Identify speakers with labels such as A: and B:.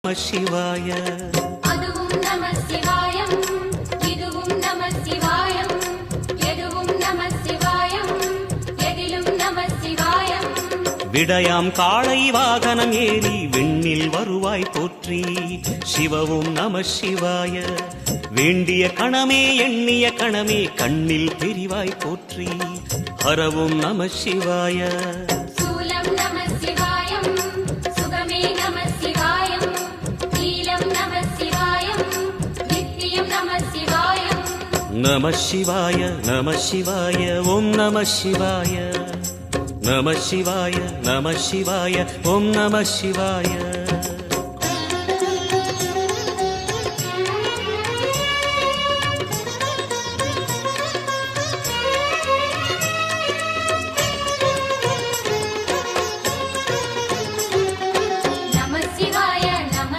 A: சிவாய
B: அதுவும் நம சிவாயம், இதுவும் நம சிவாயம், எதுவும் நம சிவாயம், எதிலும் நம சிவாயம்.
A: விடயாம் காளை வாகனம் ஏறி விண்ணில் வருவாய் போற்றி. சிவவும் நம சிவாய. வேண்டிய கணமே எண்ணிய கணமே கண்ணில் தெரிவாய் போற்றி. ஹரவும் நம சிவாய.
B: சூலம் நம சிவாயம், சுகமே நம சிவாயம், நீலம் நம சிவாயம், நித்தியம் நம சிவாயம்.
A: நம சிவாய நம சிவாய ஓம் நம சிவாய. நம சிவாய நம சிவாய ஓம் நம சிவாய.